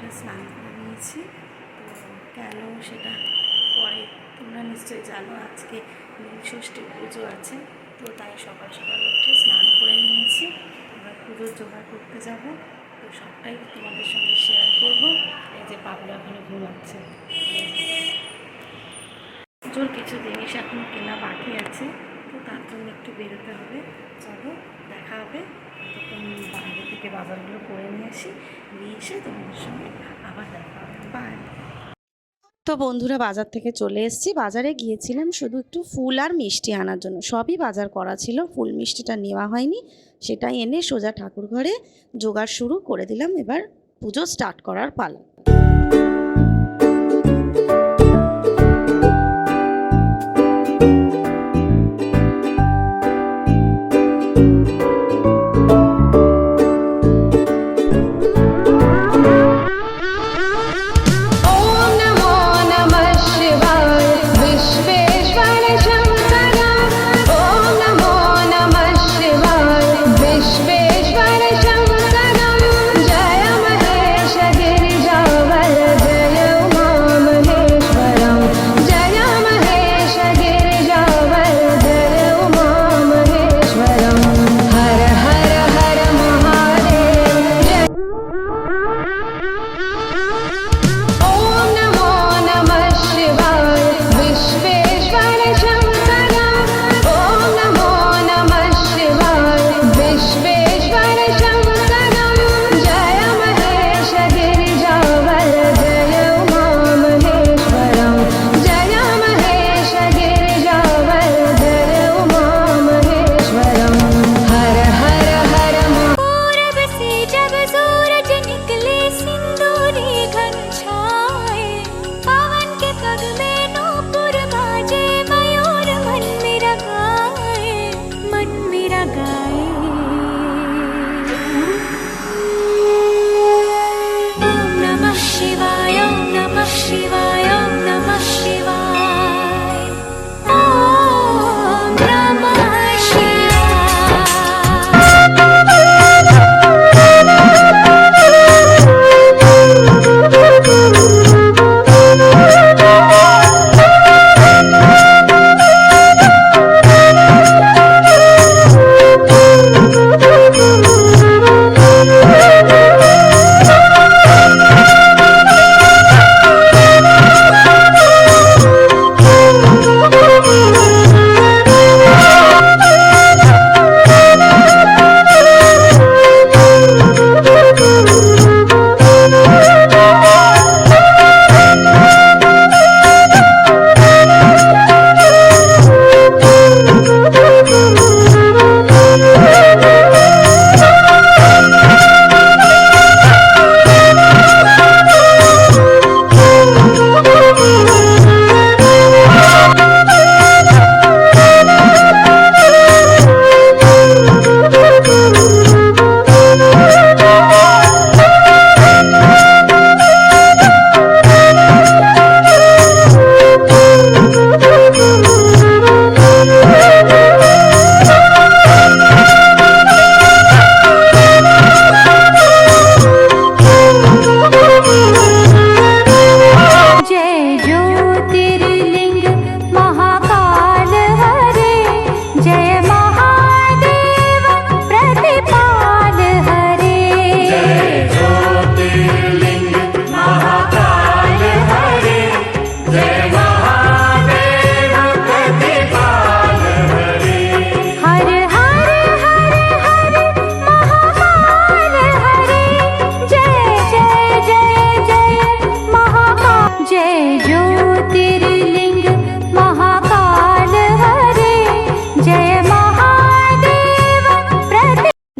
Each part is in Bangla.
উঠে স্নান করে নিয়েছি। তো কেন সেটা পরে তোমরা নিশ্চয়ই জানো, আজকে নীলষষ্ঠীর পুজো আছে। তো তাই সকাল সকাল উঠে স্নান করে নিয়েছি। এবার পুজোর জোগাড় করতে যাব। তো সবটাই তোমাদের সঙ্গে শেয়ার করব। এই যে বাবুরা এখনো ঘুমাচ্ছে। পুজোর কিছু জিনিস এখন কেনা বাকি আছে, তো তার জন্য একটু বেরোতে হবে। চলো দেখা হবে। তখন বাইরে থেকে বাজারগুলো করে নিয়ে আসি, নিয়ে এসে তোমাদের সঙ্গে আবার দেখা হবে। বাই। তো বন্ধুরা, বাজার থেকে চলে এসেছি। বাজারে গিয়েছিলাম শুধু একটু ফুল আর মিষ্টি আনার জন্য। সবই বাজার করা ছিল, ফুল মিষ্টিটা নেওয়া হয়নি। সেটাই এনে সোজা ঠাকুর ঘরে জোগাড় শুরু করে দিলাম। এবার পুজো স্টার্ট করার পালা।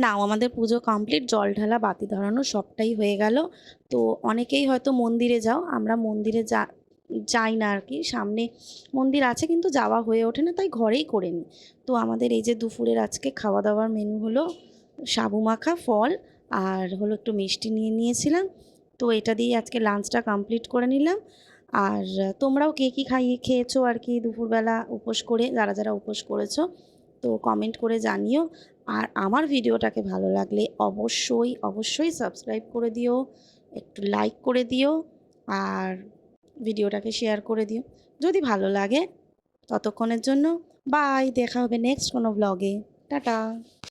নাও আমাদের পুজো কমপ্লিট, জল ঢালা, বাতি ধরানো সবটাই হয়ে গেল। তো অনেকেই হয়তো মন্দিরে যাও, আমরা মন্দিরে যাই না আর কি। সামনে মন্দির আছে কিন্তু যাওয়া হয়ে ওঠে না, তাই ঘরেই করে নিই। তো আমাদের এই যে দুপুরের আজকে খাওয়া দাওয়ার মেনু হলো সাবু মাখা, ফল আর হলো একটু মিষ্টি নিয়ে নিয়েছিলাম। তো এটা দিয়ে আজকে লাঞ্চটা কমপ্লিট করে নিলাম। আর তোমরাও কে কী খেয়েছো আর কি দুপুরবেলা উপোস করে, যারা যারা উপোস করেছো তো কমেন্ট করে জানিও। আর আমার ভিডিওটাকে ভালো লাগলে অবশ্যই অবশ্যই সাবস্ক্রাইব করে দিও একটু লাইক করে দিও আর ভিডিওটাকে শেয়ার করে দিও যদি ভালো লাগে। ততক্ষণের জন্য বাই, দেখা হবে নেক্সট কোনো ব্লগে। টাটা।